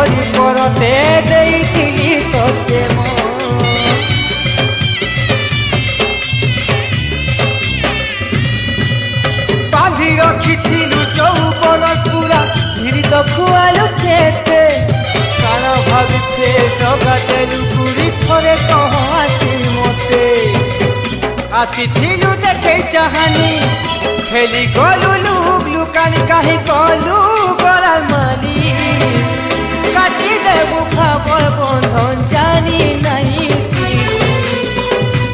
କରି ପରତେ ଦେଇଥିଲି ତୋତେ ବାନ୍ଧି ରଖିଥିଲୁ ଯୌବନ ପୁରା ଧୀରି ତ ଖୁଆଲୁ କେତେ କାଣ ଭାବିତେ ଜଗା ଦେଲୁ ପୁରୀ ଥରେ କହ ଆସି ମତେ ଆସିଥିଲୁ ଦେଖେଇ ଚାହାନି খেলি গলু লুক লুকানি কাহি গলু গলার মালি কাটি দেবু খাবর বন্ধন জানি নাই